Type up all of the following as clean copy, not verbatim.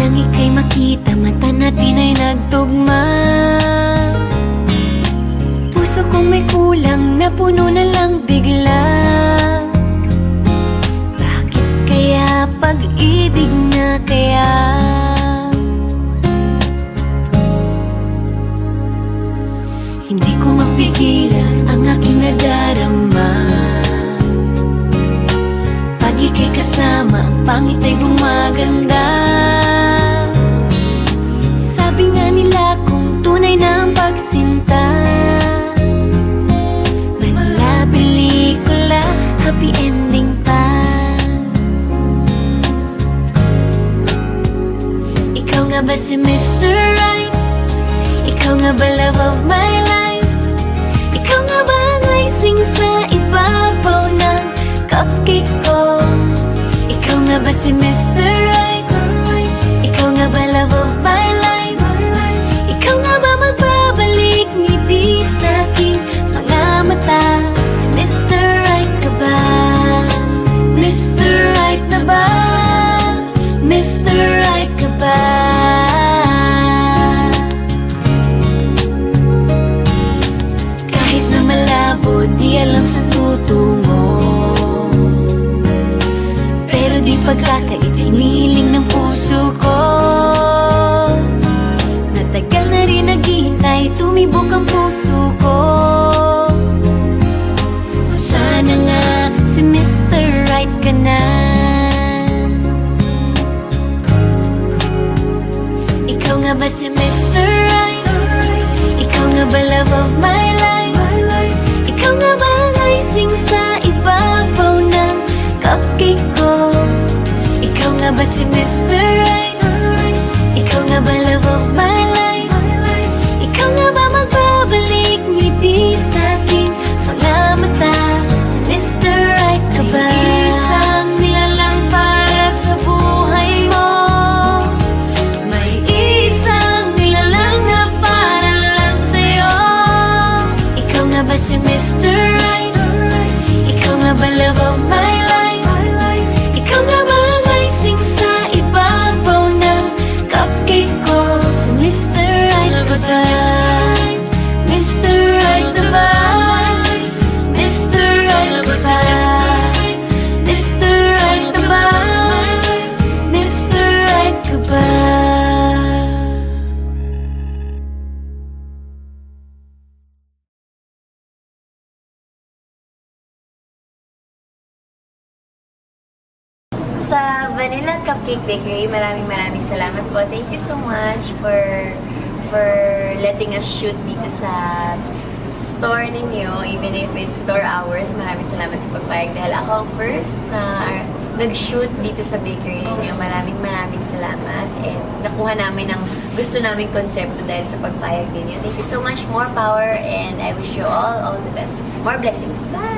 nang ika'y makita, mata natin ay nagtugma. Puso kong may kulang, napuno na lang bigla. Bakit kaya pag-ibig na kaya? Hindi ko mapigilan ang aking nadarama. Pag ika'y kasama, ang pangit ay gumaganda. Sabi nga nila kung tunay na ang pagsinta, mala pelikula, happy ending pa. Ikaw nga ba si Mr. Right? Ikaw nga ba love of my life? Ikaw nga ba ang icing sa ibabaw ng cupcake ko? Ikaw nga ba si Mr. Right? Ikaw nga ba love of my life? Ikaw nga ba magbabalik ngiti sa aking mga mata? Si Mr. Right ka ba? Mr. Right na ba? Mr. Right ka ba? Kahit na malabo, di alam saan tutungo, pero di pagkakaitiniling ng puso ko. Natagal na rin naghihintay, tumibok ang puso ko. O sana nga si Mr. Right ka na. Ikaw nga ba si Mr. Right? Ikaw nga ba love of my life? Ikaw nga ba ang icing sa ibabaw ng cupcake ko? Ikaw nga ba si Mr. Right? Ikaw nga ba love of my life? Ikaw nga ba magbabalik ngiti sa aking mga mata? Si Mr. Right ka ba? Isang nilalang para sa buhay mo. May isang nilalang na para lang sa'yo. Ikaw nga ba si Mr. Right? Ikaw nga ba love of my life? Ikaw nga ba ang icing sa ibabaw ng cupcake ko? Si Mr. Right ka ba? Mr. Right na ba? Mr. Right ka ba? Mr. Right na ba? Mr. Right ka ba? Sa Vanilla Cupcake Bakery, maraming salamat po. Thank you so much for letting us shoot dito sa store ninyo, even if it's store hours. Maraming salamat sa pagpayag dahil ako ang first na nag-shoot dito sa bakery ninyo. Maraming salamat, and nakuha namin ang gusto naming konsepto dahil sa pagpayag ninyo. Thank you so much. More power, and I wish you all the best. More blessings. Bye!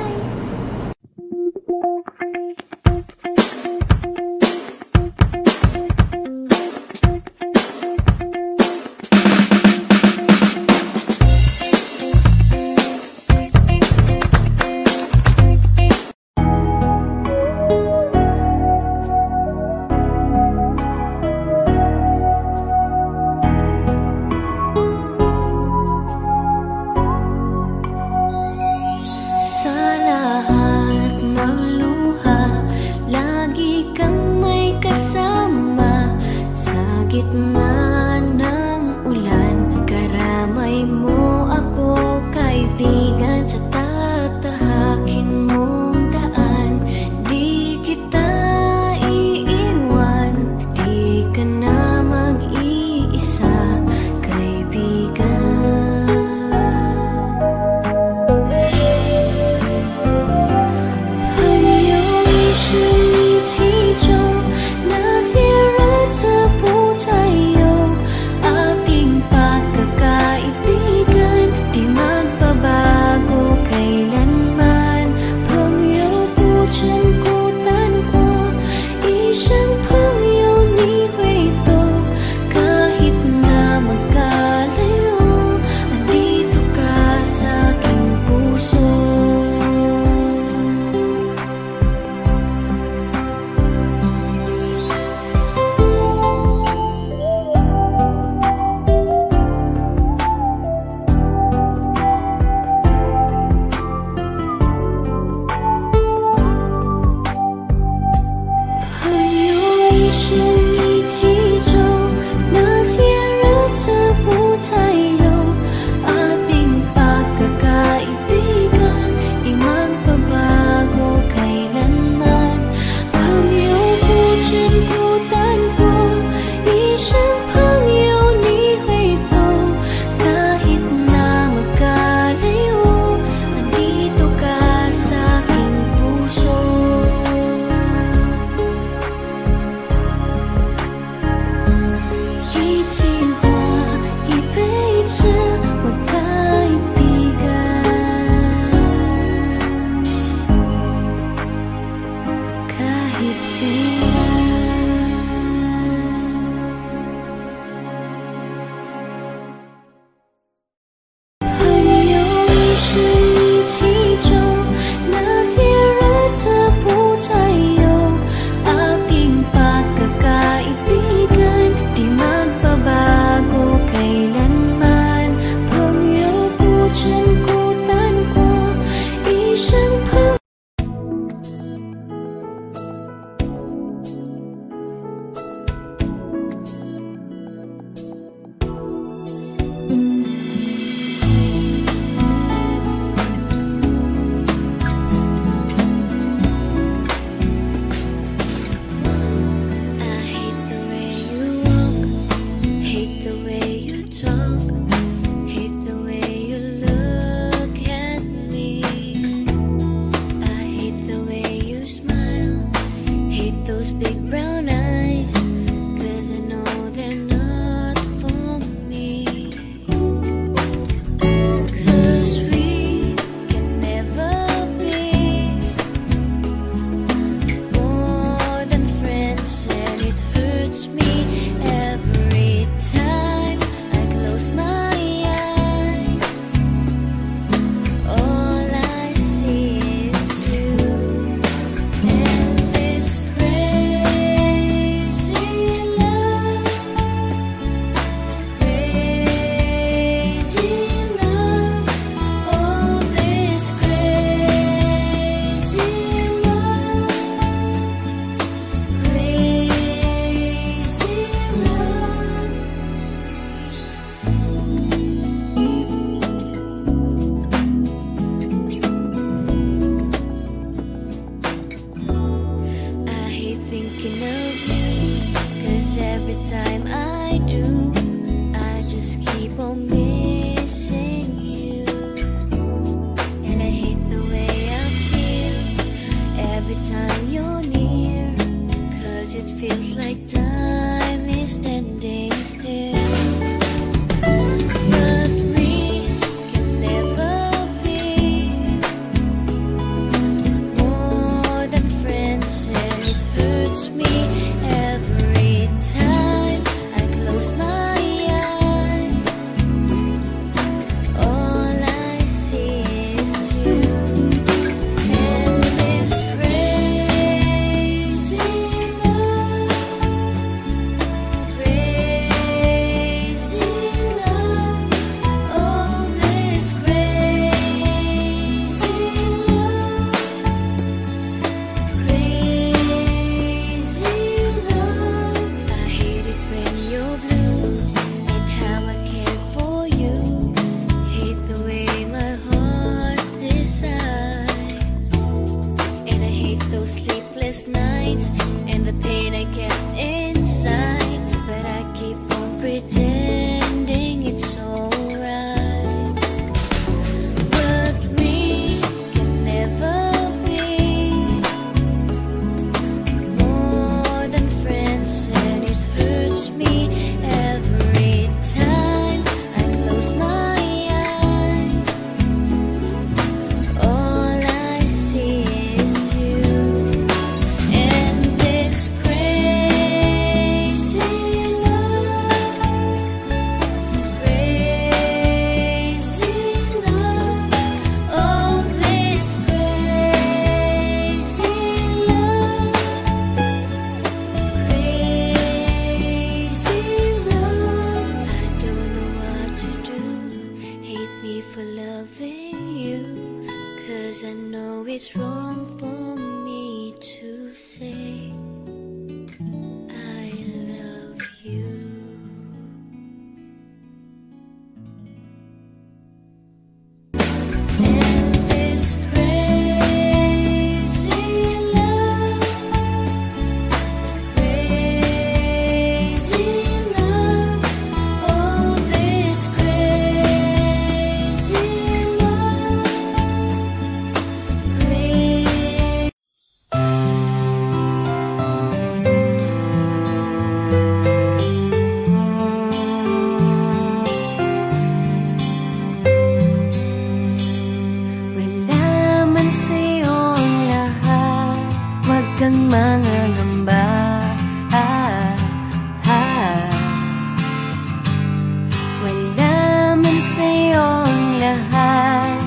lahat,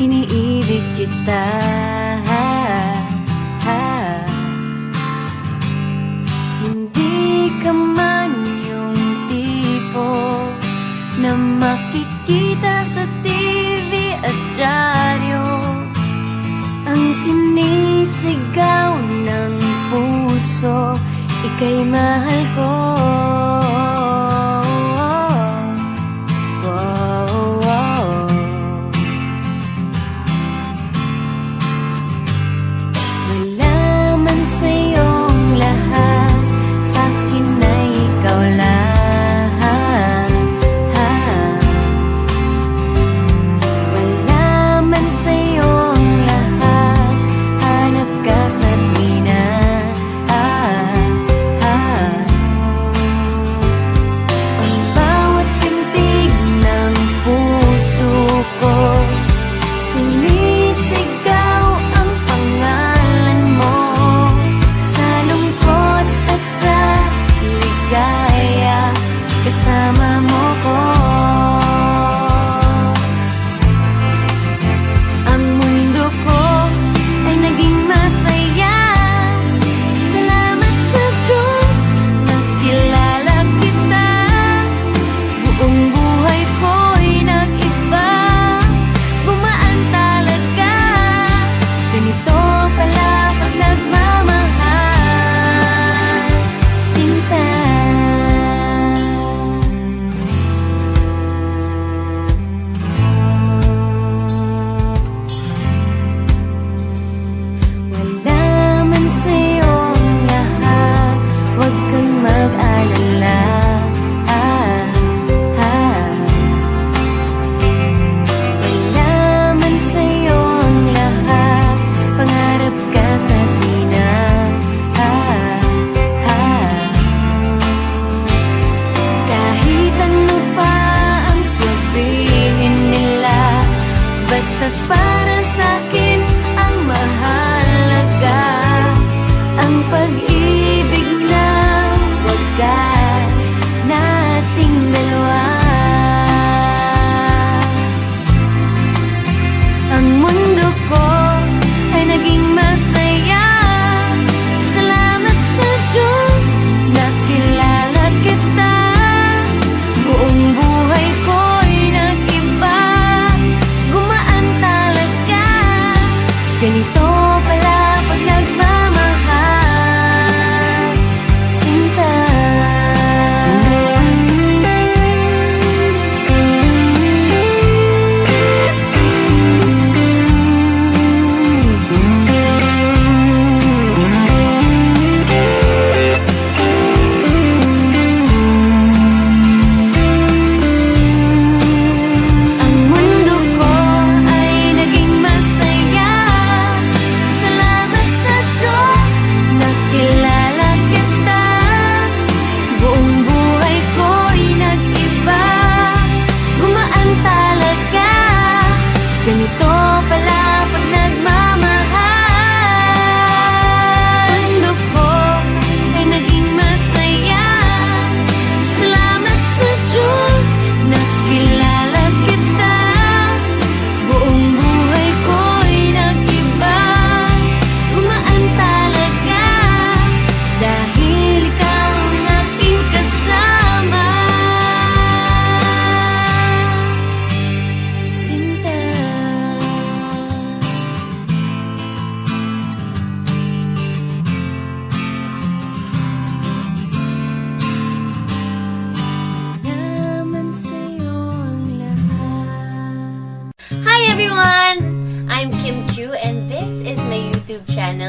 iniibig kita. Hindi ka man yung tipo na makikita sa TV at dyaryo, ang sinisigaw ng puso, ika'y mahal ko.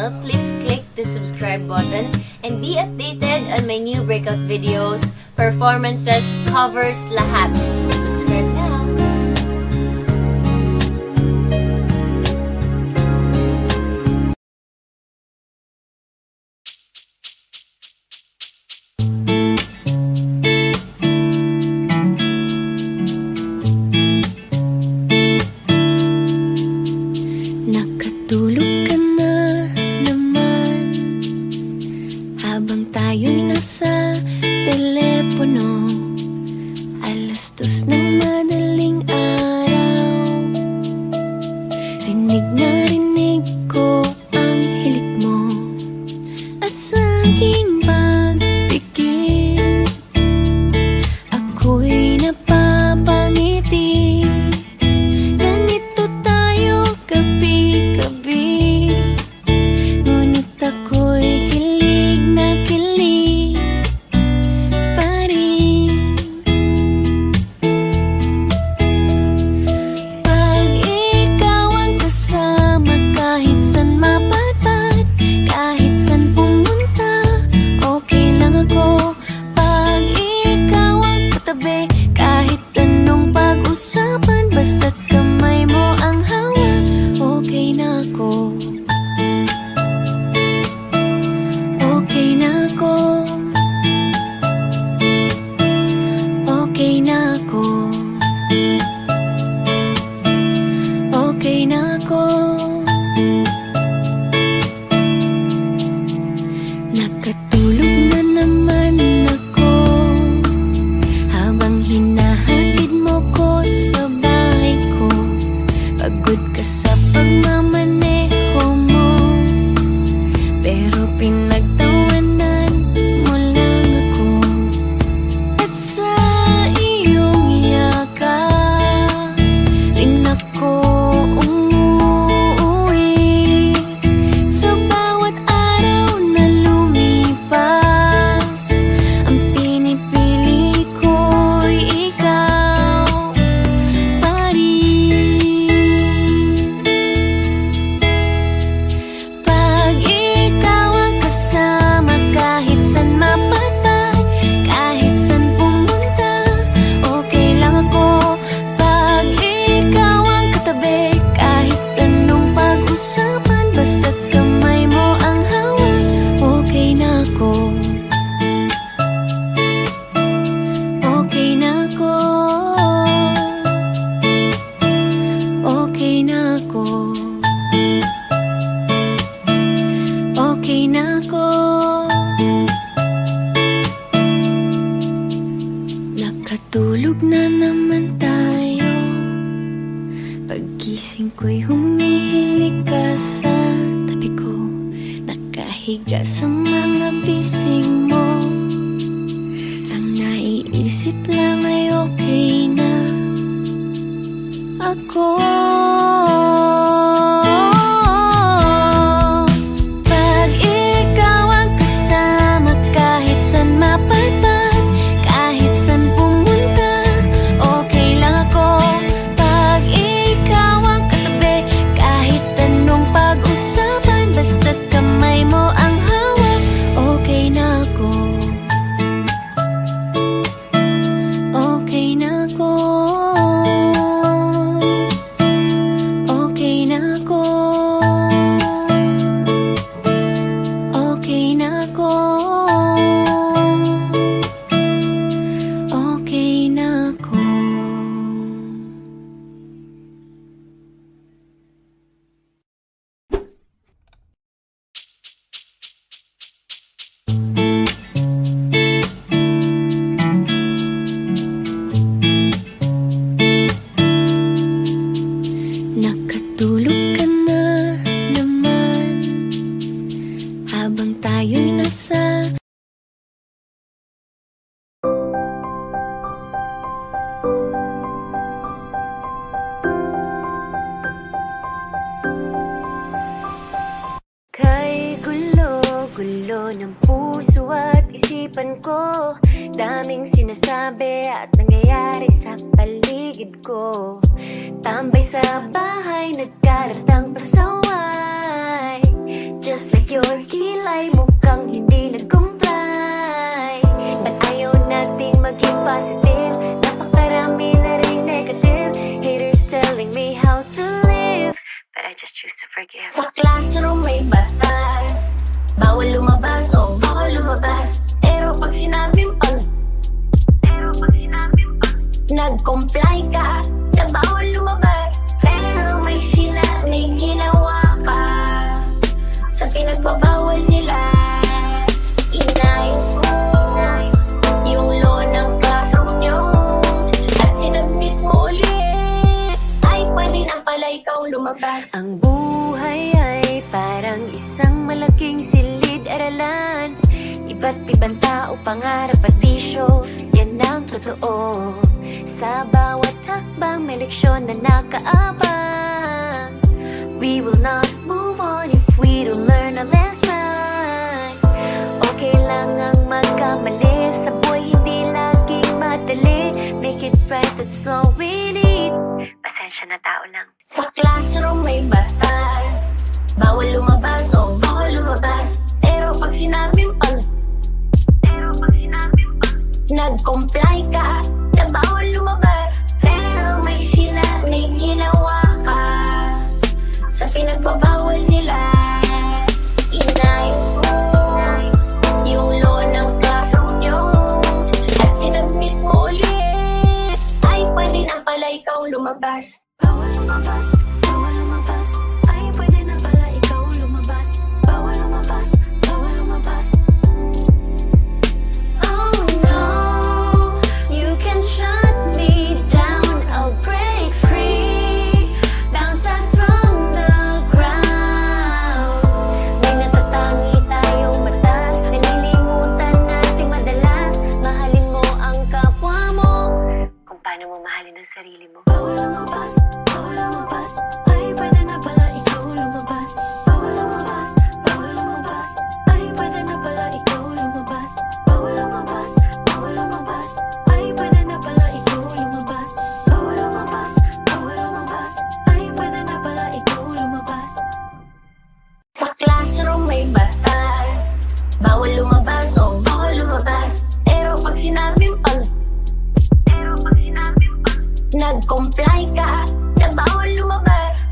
Please click the subscribe button and be updated on my new breakout videos, performances, covers, lahat. Subscribe now. Nakatulog ka na naman habang tayo'y nasa telepono. 2:00 ng madaling araw, Nakatulog na naman tayo. Paggising ko'y humihilig ka sa tabi ko, nakahiga sa mga bising mo. Ang naiisip lang ay okay na ako. Pag ikaw ang kasama, kahit saan mapadpad, kahit saan pumunta, okay lang ako. Pag ikaw ang katabi, kahit anong pag-usapan, basta't kamay mo ang hawak, okay na ako. Okay na ako. Okay na ako. Okay na ako. Okay na ako. Nakatulog ka na naman habang tayo'y nasa kay gulo-gulo ng puso at isipan ko. Daming sinasabi at nangyayari sa paligid ko. Tambay sa bahay, nagkaratang pasaway. Just like your kilay, mukhang hindi nag-comply. Ba't ayaw nating maging positive? Napakarami na rin negative. Haters telling me how to live, but I just choose to forgive. Sa classroom may batas, bawal lumabas, oh bawal lumabas. Pero pag sinabing nag-comply ka, na bawal lumabas. Pero may ginawa ka sa pinagbabawal nila. Inayos mo yung law ng classroom nyo at sinabit mo ulit. Ay pwede na pala ikaw lumabas. Ang buhay ay parang isang malaking silid-aralan. Iba't ibang tao, pangarap at bisyo, yan ang totoo. Sa bawat hakbang may leksyon na nakaabang. We will not move on if we don't learn a lesson. Okay lang ang magkamali, sa buhay hindi laging madali. Make it right, that's all we need. Pasensya na, tao lang. Sa classroom may batas, bawal lumabas, oh bawal lumabas. Pero pag sinabing nag-comply ka, na bawal lumabas. Pero may ginawa ka sa pinagbabawal nila. Inayos mo yung law ng classroom nyo at sinabit mo ulit. Ay pwede na pala ikaw lumabas. Bawal lumabas, bawal lumabas. Ay pwede na pala ikaw lumabas. Bawal lumabas, bawal lumabas. Shut me down, I'll break free. Bounce back from the ground. May natatangi tayong batas, nalilimutan nating madalas. Mahalin mo ang kapwa mo kung paano mo mahalin ang sarili mo. Bawal lumabas, bawal lumabas. Ay pwede na pala ikaw lumabas. Bawal lumabas, bawal lumabas. Ay pwede na pala ikaw lumabas. Bawal lumabas, bawal lumabas. Ay pwede na pala ikaw lumabas. Bawal lumabas, bawal lumabas. Ay pwede na pala ikaw lumabas. Sa classroom may batas, bawal lumabas, oh bawal lumabas. Pero pag sinabing nag-comply ka, na bawal lumabas.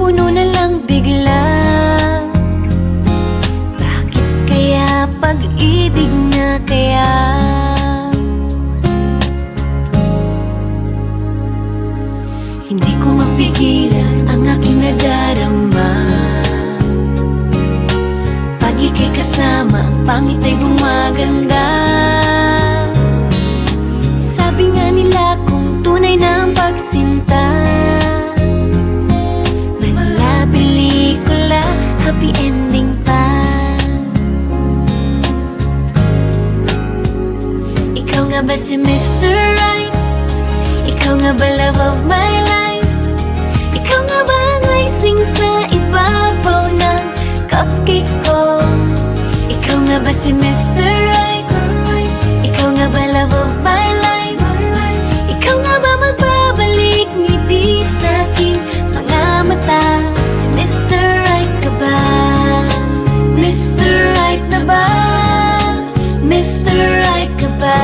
napuno na lang bigla. Bakit kaya pag-ibig na kaya? Hindi ko mapigilan ang aking nadarama. Pag ika'y kasama, ang pangit ay gumaganda. Sabi nga nila kung tunay na ang pagsinta, mala pelikula, happy ending pa. Ikaw nga ba si Mr. Right? Ikaw nga ba love of my life? Ikaw nga ba ang icing sa ibabaw ng cupcake ko? Ikaw nga ba si Mr. Right? Ikaw nga ba love of my life? Ikaw nga ba magbabalik ngiti sa aking mga mata? Si Mr. Right ka ba? Mr. Right na ba? Mr. Right ka ba?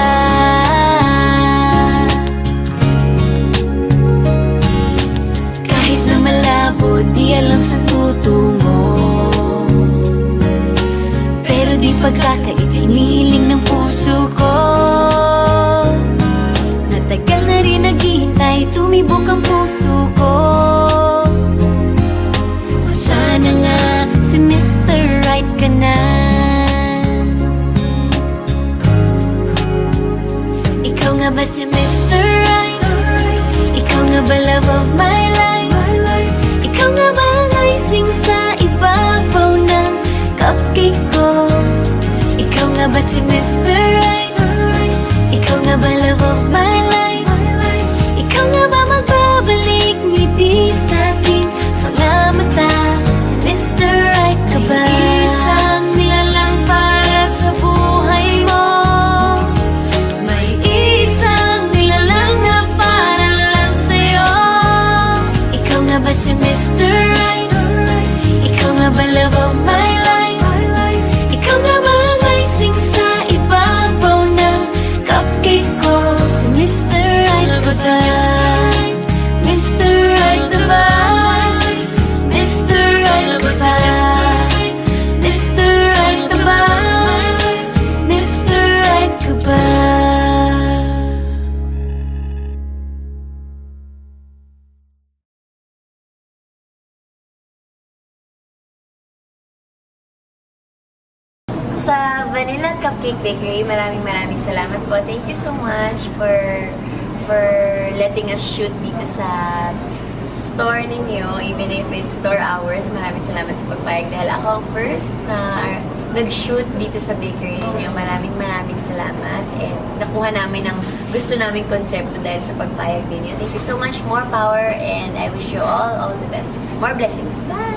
Kahit na malabo, di alam sa tutungo, pero di pagkakainiling ng puso ko. Natagal na rin naghihintay, tumibok ang puso ko. O sana nga si Mr. Right ka na. Ikaw nga ba si Mr. Right? Ikaw nga ba love of my life? Ikaw nga ba ang icing sa ibabaw ng cupcake ko? Ikaw nga ba si Mr. Right? Ikaw nga ba love of my life? Ikaw nga ba magbabalik ngiti sa aking mga mata? Si Mr. Right ka ba? Isang nilalang para sa buhay mo. May isang nilalang na para lang sa'yo. Ikaw nga ba si Mr. Right? Ikaw nga ba love of my life? Ikaw nga ba ang icing sa ibabaw ng cupcake ko? Si Mr. Right ka ba? Mr. Right na ba? Mr. Right ka ba? Mr. Right na ba? Mr. Right ka ba? Sa Vanilla Cupcake Bakery, maraming salamat po. Thank you so much for letting us shoot dito sa store ninyo, even if it's store hours. Maraming salamat sa pagpayag dahil ako ang first na nag-shoot dito sa bakery ninyo. Maraming salamat, and nakuha namin ang gusto naming konsepto dahil sa pagpayag ninyo. Thank you so much. More power, and I wish you all the best. More blessings. Bye!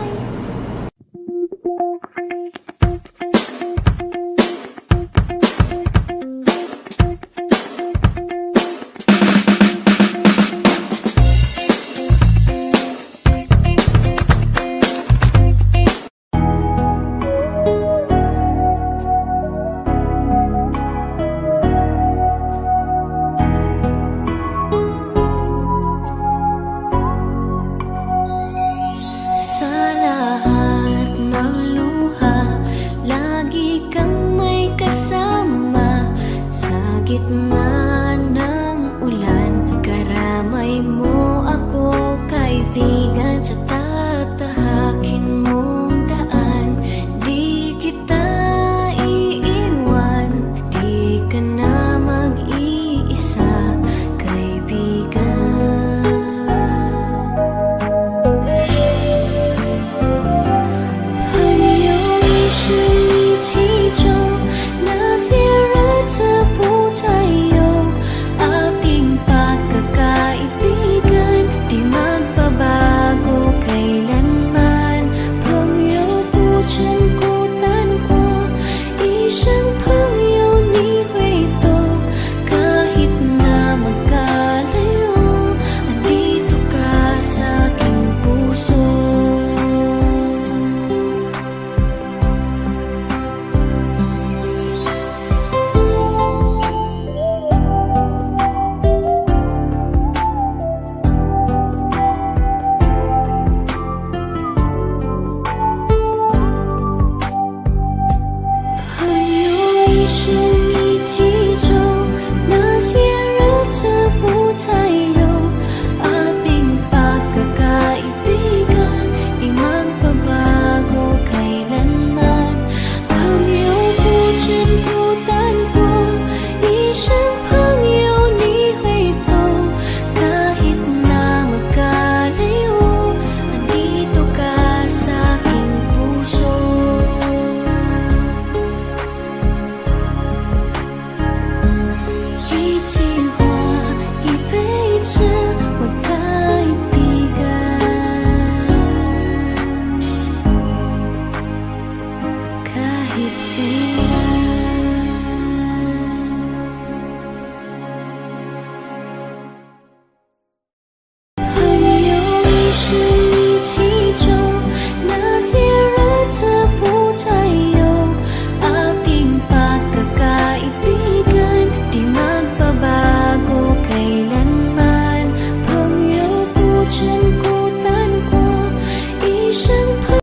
Wishing